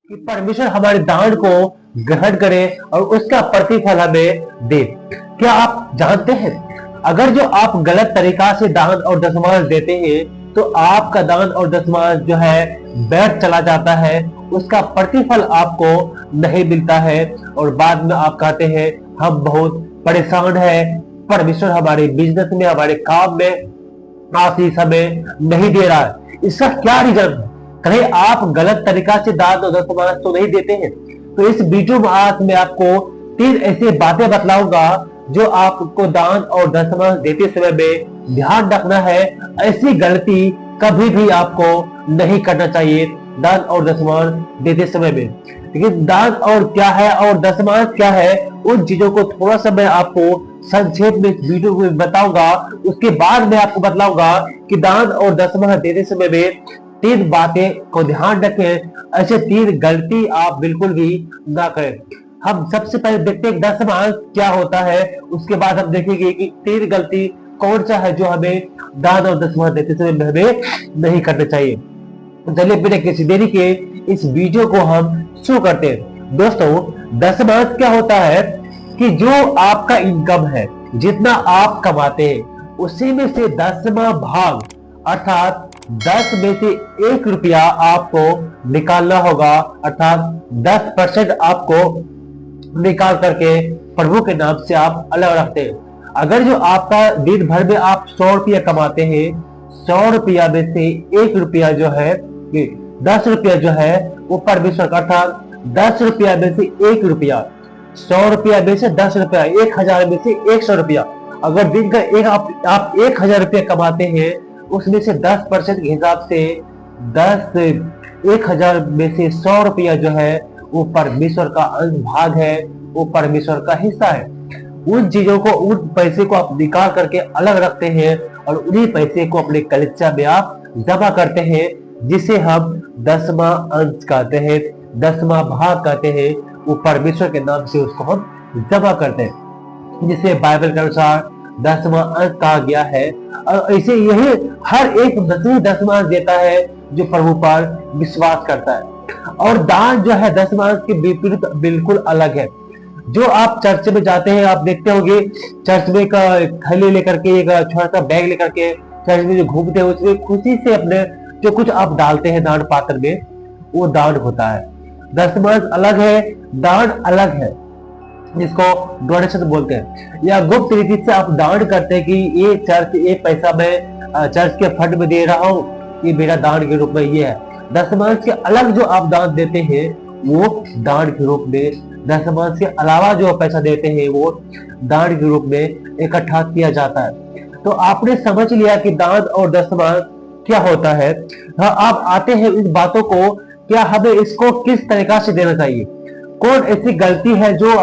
कि परमेश्वर हमारे दान को ग्रहण करे और उसका प्रतिफल हमें दे। क्या आप जानते हैं, अगर जो आप गलत तरीका से दान और दशमांश देते हैं तो आपका दान और दशमांश जो है व्यर्थ चला जाता है, उसका प्रतिफल आपको नहीं मिलता है और बाद में आप कहते हैं हम बहुत परेशान हैं, परमेश्वर हमारे बिजनेस में, हमारे काम में आशीष हमें नहीं दे रहा है। इसका क्या रीजन है? कहीं आप गलत तरीका से दान और दशमांश तो नहीं देते हैं? तो इस वीडियो में आज मैं आपको 3 ऐसी बातें बतलाऊंगा जो आपको दान और दशमांश देते समय में ध्यान रखना है। ऐसी गलती कभी भी आपको नहीं करना चाहिए दान और दशमांश देते समय में। लेकिन दान और क्या है और दशमांश क्या है, उन चीजों को थोड़ा सा मैं आपको संक्षेप में इस वीडियो में बताऊंगा। उसके बाद मैं आपको बतलाऊंगा कि दान और दशमांश देते समय में 3 बातें को ध्यान रखें। ऐसे 3 गलती आप बिल्कुल भी ना करें। हम सबसे पहले देखते हैं दशमांश क्या होता है, उसके बाद हम देखेंगे कि 3 गलती कौन सा है जो हमें दान और दशमांश देते समय हमें नहीं करना चाहिए। चलिए बिना किसी देरी के इस वीडियो को हम शुरू करते हैं। दोस्तों, दशमांश क्या होता है कि जो आपका इनकम है, जितना आप कमाते हैं, उसी में से 10वां भाग अर्थात 10 में से 1 रुपया आपको निकालना होगा, अर्थात 10% आपको निकाल करके प्रभु के नाम से आप अलग रखते हैं। अगर जो आपका दिन भर में आप 100 रुपया कमाते हैं, 100 रुपया में से 1 रुपया जो है, 10 रुपया जो है वो परमेश्वर का, अर्थात 10 रुपया में से 1 रुपया, 100 रुपया में से 10 रुपया, 1000 में से 100 रुपया। अगर दिन का आप 1000 रुपया कमाते हैं, उसमें से 10% के हिसाब से 1000 में से 100 रुपया जो है वो परमेश्वर का अंश भाग है, वो परमेश्वर का हिस्सा है। उन चीजों को, उन पैसे को आप निकाल करके अलग रखते हैं और उन्हीं पैसे को अपने कलिसिया में आप जमा करते हैं, जिसे हम 10वां अंश कहते हैं, 10वां भाग कहते हैं। वो परमेश्वर के नाम से उसको हम जमा करते हैं, जिसे बाइबल के अनुसार 10वां अंश कहा गया है। और ऐसे यही हर एक मसीही 10वां अंश देता है जो प्रभु पर विश्वास करता है। और दान जो है 10वां अंश के विपरीत बिल्कुल अलग है। जो आप चर्च में जाते हैं, आप देखते होंगे चर्च में का थैली लेकर के, एक छोटा सा बैग लेकर के चर्च में जो घूमते हैं, उसमें खुशी से अपने जो कुछ आप डालते हैं दान पात्र में, वो दान होता है। 10वां अंश अलग है, दान अलग है, जिसको डोनेशन बोलते हैं। या गुप्त रीति से आप दान करते हैं कि ये चर्च, ये पैसा मैं चर्च के फंड में दे रहा हूँ, ये मेरा दान के रूप में ये है। 10वां अंश के अलग जो आप दान देते हैं वो दान के रूप में, 10वां अंश के अलावा जो पैसा देते हैं वो दान के रूप में इकट्ठा किया जाता है। तो आपने समझ लिया कि दान और 10वां अंश क्या होता है। हाँ, आप आते हैं इस बातों को, क्या हमें इसको किस तरीका से देना चाहिए, कौन ऐसी गलती है जो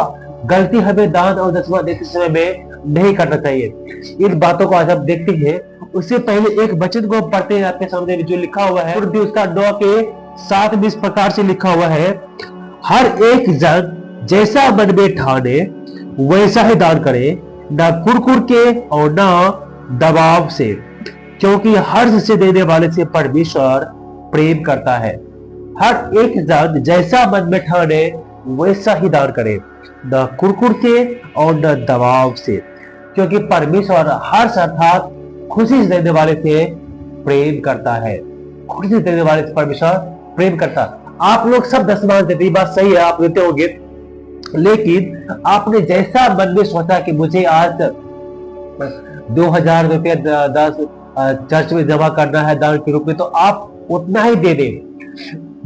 गलती हमें दान और 10वां देते समय में नहीं करना चाहिए। इन बातों को आज हम देखते हैं। उससे पहले एक वचन को पढ़ते हैं आपके सामने, जो लिखा हुआ है उसका 9 के 7 में इस प्रकार से लिखा हुआ है, हर एक जन जैसा मन में ठाने वैसा ही दान करे, ना कुरकुर के और ना दबाव से, क्योंकि हर्ष से देने वाले से परमेश्वर प्रेम करता है। हर एक जन जैसा मन में ठाने वैसा ही दान करे, न कुरकुर के और न दबाव से, क्योंकि परमेश्वर हर्ष अर्थात खुशी से देने वाले से प्रेम करता है। खुशी से देने वाले से परमेश्वर प्रेम करता है। आप लोग सब 10वां देते, ये बात सही है, आप देते होंगे, लेकिन आपने जैसा मन में सोचा कि मुझे आज 2000 रुपया चर्च में जमा करना है दान के रूप में, तो आप उतना ही दे दें।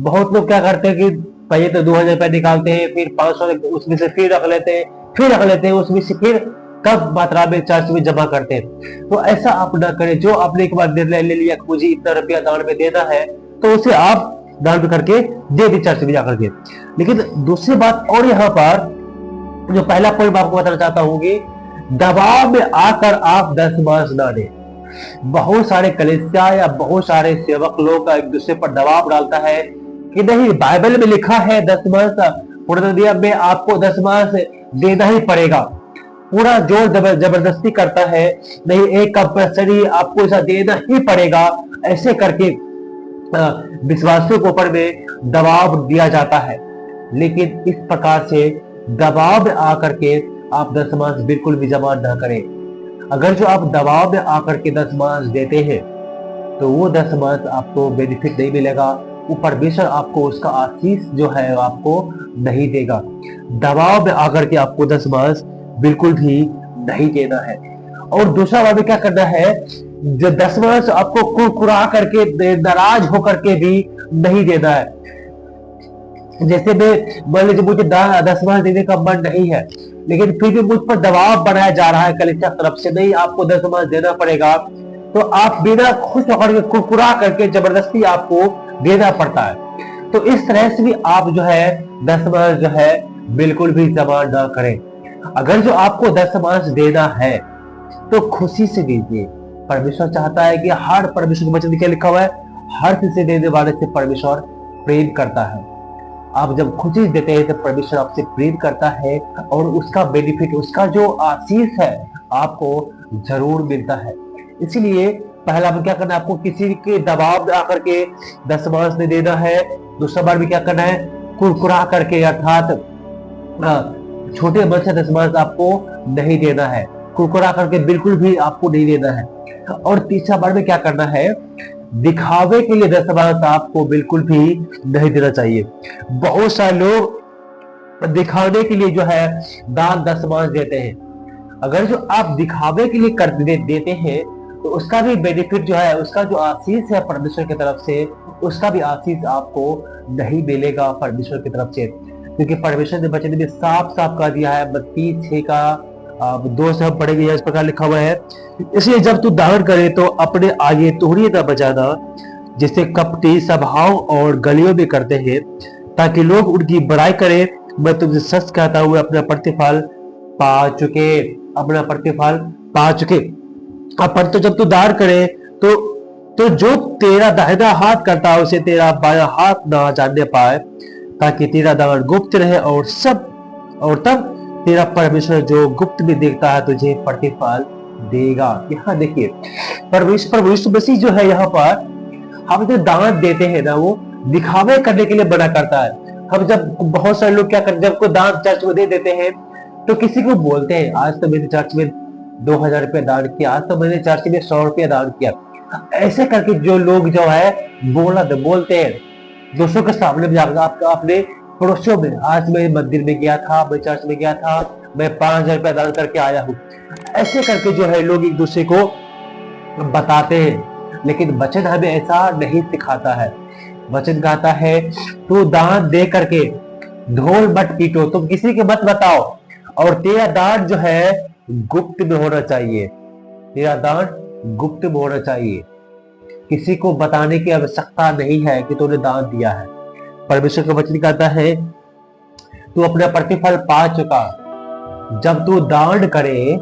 बहुत लोग क्या करते हैं कि पहले तो 2000 रुपया निकालते हैं, फिर 500 उसमें से फिर रख लेते हैं, फिर रख लेते हैं, उसमें से फिर कम मात्रा में चर्च में जमा करते हैं। तो ऐसा आप ना करें। जो आपने एक बार निर्णय ले लिया कि मुझे इतना रुपया दान में देना है, तो उसे आप दान में करके दे दी चर्च में जाकर के। लेकिन दूसरी बात और यहाँ पर जो पहला पॉइंट आपको बताना चाहता हूँ कि दबाव में आकर आप 10वां अंश ना दें। बहुत सारे कलीसिया या बहुत सारे सेवक लोग एक दूसरे पर दबाव डालता है कि नहीं, बाइबल में लिखा है 10वां अंश, पुराने नियम में आपको 10वां अंश देना ही पड़ेगा। पूरा जोर जबरदस्ती करता है, नहीं एक कंपल्सरी आपको ऐसा देना ही पड़ेगा। ऐसे करके विश्वासियों के ऊपर में दबाव दिया जाता है, लेकिन इस प्रकार से दबाव में आकर के आप दशमांश बिल्कुल भी जमा ना करें। अगर जो आप दबाव में आकर के दशमांश देते हैं तो वो दशमांश आपको बेनिफिट नहीं मिलेगा, वो परमेश्वर आपको उसका आशीष जो है आपको नहीं देगा। दबाव में आकर के आपको दशमांश बिल्कुल भी नहीं देना है। और दूसरा बात क्या करना है, जो दशमांश आपको कुरकुरा करके नाराज होकर के भी नहीं देना है। जैसे मैं मान लीजिए मुझे दशमांश देने का मन नहीं है, लेकिन फिर भी मुझ पर दबाव बनाया जा रहा है कलीसिया तरफ से, नहीं आपको दशमांश देना पड़ेगा, तो आप बिना खुश होकर के कुरकुरा करके जबरदस्ती आपको देना पड़ता है। तो इस तरह से भी आप जो है दशमांश जो है बिल्कुल भी जमा ना करें। अगर जो आपको दशमांश देना है तो खुशी से दीजिए। परमेश्वर चाहता है कि हर परमेश्वर के वचन क्या लिखा हुआ है, हर किसी देने वाले से परमेश्वर प्रेम करता है। आप जब खुशी देते हैं तो परमेश्वर आपसे प्रेम करता है और उसका बेनिफिट, उसका जो आशीष है आपको जरूर मिलता है। इसीलिए पहला बार क्या करना है, आपको किसी के दबाव में आकर के दशमांश नहीं देना है। दूसरा बार भी क्या करना है, कुरकुरा करके अर्थात छोटे मन से दशमांश आपको नहीं देना है, कुरकुरा करके बिल्कुल भी आपको नहीं देना है। और तीसरा बार में क्या करना है, दिखावे के लिए दशमांश आपको बिल्कुल भी नहीं देना चाहिए। बहुत सारे लोग दिखाने के लिए जो है दान दशमांश देते हैं। अगर जो आप दिखावे के लिए कर देते हैं तो उसका भी बेनिफिट जो है, उसका जो आशीष है परमेश्वर की तरफ से, उसका भी आशीष आपको नहीं मिलेगा परमेश्वर की तरफ से। क्योंकि परमेश्वर ने वचन में साफ साफ कह दिया है, मत्ती 6 का 2 से हम पढ़ेंगे, इस प्रकार लिखा हुआ है, इसलिए जब तू दान करे तो अपने आगे तुहरी न बचाना, जिससे कपटी सभाओं और गलियों में करते हैं, ताकि लोग उनकी बड़ाई करें। मैं तुमसे सच कहता हूं अपना प्रतिफल पा चुके, अपना प्रतिफल पा चुके। अपन तो जब तू दान करे तो जो तेरा दाहिना हाथ करता है उसे तेरा बायां हाथ ना जानने पाए, ताकि तेरा दान गुप्त रहे और तब तेरा परमेश्वर जो गुप्त में देखता है तुझे प्रतिफल देगा। यहाँ देखिए परमेश्वर यीशु मसीह जो है, यहाँ पर हम जो दान देते हैं ना, वो दिखावे करने के लिए मना करता है। हम जब बहुत सारे लोग क्या करते हैं, जब कोई दान चर्च में दे देते हैं तो किसी को बोलते हैं, आज तो मैंने चर्च में 2000 रुपया दान किया, आज तो मैंने चर्च में 100 रुपया दान किया। ऐसे करके जो लोग जो है बोलते हैं दूसरों के सामने में जाकर, आपका अपने पड़ोसियों में, आज मैं मंदिर में गया था, मैं चर्च में गया था, मैं 5000 रुपया दान करके आया हूँ। ऐसे करके जो है लोग एक दूसरे को बताते हैं, लेकिन वचन हमें ऐसा नहीं सिखाता है। वचन कहता है तू दान दे करके ढोल मत पीटो, तुम किसी के मत बताओ, और तेरा दान जो है गुप्त में होना चाहिए। तेरा दान गुप्त में होना चाहिए, किसी को बताने की आवश्यकता नहीं है कि तूने दान दिया है। परमेश्वर का वचन कहता है तू अपना प्रतिफल पा चुका। जब तू दान करे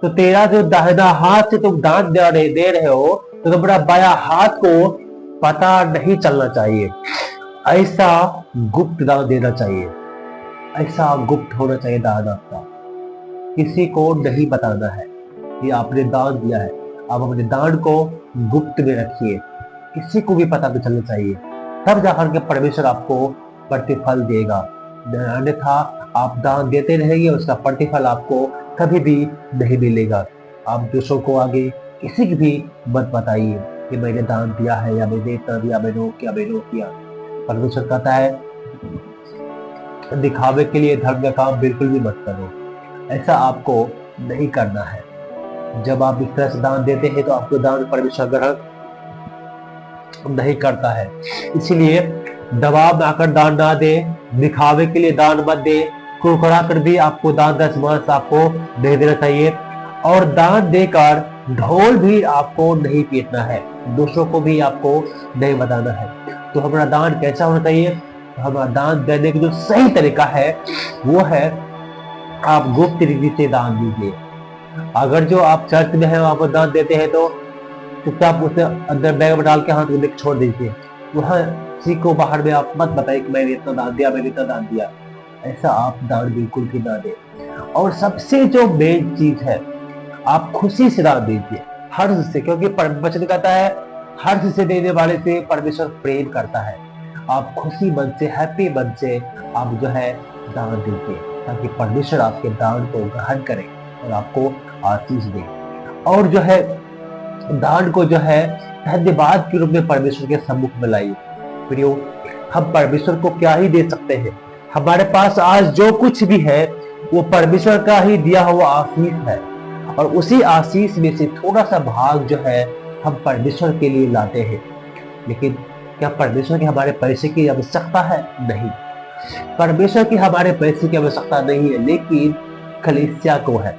तो तेरा जो दाहिना हाथ से तुम दान दे रहे हो तो तुम्हारा बायां हाथ को पता नहीं चलना चाहिए। ऐसा गुप्त दान देना चाहिए, ऐसा गुप्त होना चाहिए दान आपका, किसी को नहीं बताना है कि आपने दान दिया है। आप अपने दान को गुप्त में रखिए, किसी को भी पता नहीं चलना चाहिए, तब जाकर के परमेश्वर आपको प्रतिफल देगा। अन्यथा आप दान देते रहेंगे, उसका प्रतिफल आपको कभी भी नहीं मिलेगा। आप दूसरों को आगे किसी की भी मत बताइए कि मैंने दान दिया है, या मैंने इतना दिया, मैंने किया। परमेश्वर कहता है दिखावे के लिए धर्म का काम बिल्कुल भी मत करो, ऐसा आपको नहीं करना है। जब आप इस तरह से दान देते हैं तो आपको दान परमेश्वर ग्रहण नहीं करता है। इसीलिए दबाव में आकर दान ना दे, दिखावे के लिए दान मत दे, कुरकुरा कर भी आपको दान दशमांश आपको नहीं देना चाहिए। और दान देकर ढोल भी आपको नहीं पीटना है, दूसरों को भी आपको नहीं बताना है। तो हमारा दान कैसा होना चाहिए, तो हमारा दान देने का जो सही तरीका है वो है आप गुप्त रीति से दान दीजिए। अगर जो आप चर्च में है वहां पर दान देते हैं तो चुपचाप उसे अंदर बैग में डाल के हाथ में छोड़ दीजिए। वहां किसी को बाहर में आप मत बताइए कि मैंने इतना दान दिया, मैंने इतना दान दिया। ऐसा आप दान बिल्कुल भी ना दें। और सबसे जो मेन चीज है, आप खुशी से दान दीजिए, हर्ष से, क्योंकि वचन कहता है हर्ष से देने वाले से परमेश्वर प्रेम करता है। आप खुशी मन से, हैप्पी मन से आप जो है दान दीजिए, ताकि परमेश्वर आपके दान को ग्रहण करे और आपको आशीष दे। और जो है दान को जो है धन्यवाद के रूप में परमेश्वर के सम्मुख में लाइए। प्रियो, हम परमेश्वर को क्या ही दे सकते हैं? हमारे पास आज जो कुछ भी है वो परमेश्वर का ही दिया हुआ आशीष है, और उसी आशीष में से थोड़ा सा भाग जो है हम परमेश्वर के लिए लाते हैं। लेकिन क्या परमेश्वर की हमारे पैसे की आवश्यकता है? नहीं, परमेश्वर की हमारे पैसे की आवश्यकता नहीं है, लेकिन कलीसिया को है।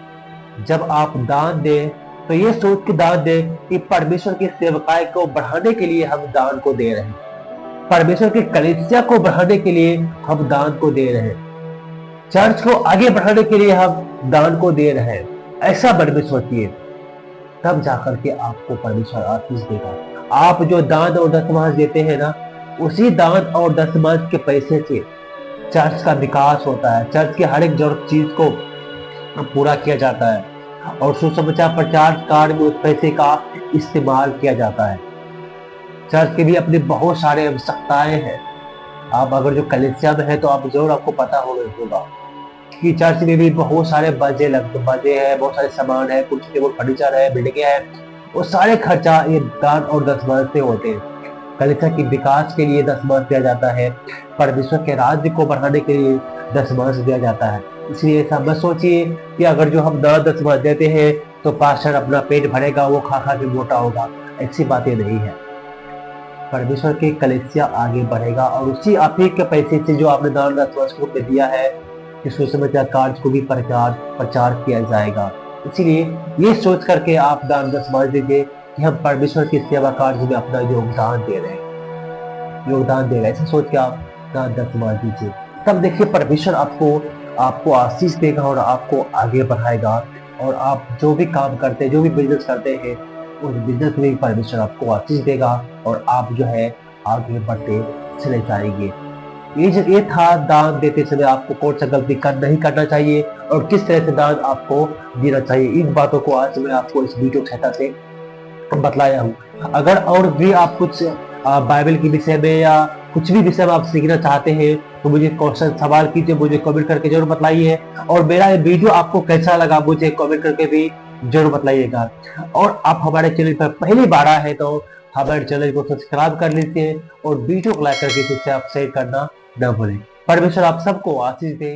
जब आप दान दें तो ये सोच के दान दें कि परमेश्वर की सेवकाई को बढ़ाने के लिए हम दान को दे रहे हैं, परमेश्वर की कलीसिया को बढ़ाने के लिए हम दान को दे रहे हैं, चर्च को आगे बढ़ाने के लिए हम दान को दे रहे हैं। ऐसा मन में सोचिए, तब जाकर के आपको परमेश्वर आशीष देगा। आप जो दान और दशमांश देते हैं ना, उसी दान और दशमांश के पैसे से चर्च का विकास होता है, चर्च के हर एक जरूरत चीज को पूरा किया जाता है, और सुसमाचार प्रचार कार्य में उस पैसे का इस्तेमाल किया जाता है। चर्च के भी अपने बहुत सारे आवश्यकताएं हैं। आप अगर जो कलीसिया में है तो आप जरूर आपको पता होगा कि चर्च में भी बहुत सारे बाजे है, बहुत सारे सामान है, कुछ टेबल फर्नीचर है, बिल्डिंगे है, वो सारे खर्चा ये दान और दशमांश से होते हैं। कलीसिया के विकास के लिए दशमांश दिया जाता है, परमेश्वर के राज्य को बढ़ाने के लिए दशमांश दिया जाता है। इसलिए ऐसा मत सोचिए कि अगर जो हम दान दशमांश देते हैं तो पास्टर अपना पेट भरेगा, वो खा खा के मोटा होगा। ऐसी बातें नहीं है। परमेश्वर के कलीसिया आगे बढ़ेगा, और उसी आप ही के पैसे से जो आपने दान दशमांश को दिया है, इस सुसमाचार कार्य को भी प्रचार किया जाएगा। इसीलिए ये सोच करके आप दान दशमांश दीजिए कि हम परमेश्वर की सेवा कार्य में अपना योगदान दे रहे हैं। ऐसा सोच के आप दान दशमांश दीजिए, तब देखिए परमेश्वर आपको आशीष देगा और आपको आगे बढ़ाएगा। और आप जो भी काम करते हैं, जो भी बिजनेस करते हैं, उस बिजनेस में भी परमेश्वर आपको आशीष देगा और आप जो है आगे बढ़ते चले जाएंगे। ये था दान देते समय आपको कौन सा गलती नहीं करना चाहिए और किस तरह से दान आपको देना चाहिए। इन बातों को आज मैं आपको इस वीडियो की सहायता से बतलाया हूँ। अगर और भी आप कुछ बाइबल के विषय में या कुछ भी विषय में आप सीखना चाहते हैं तो मुझे क्वेश्चन सवाल कीजिए, मुझे कमेंट करके जरूर बताइए। और मेरा ये वीडियो आपको कैसा लगा मुझे कमेंट करके भी जरूर बताइएगा। और आप हमारे चैनल पर पहली बार आए हैं तो हमारे चैनल को सब्सक्राइब कर लीजिए और वीडियो को लाइक करके इसे आप शेयर करना न भूलें। परमेश्वर आप सबको आशीष दे।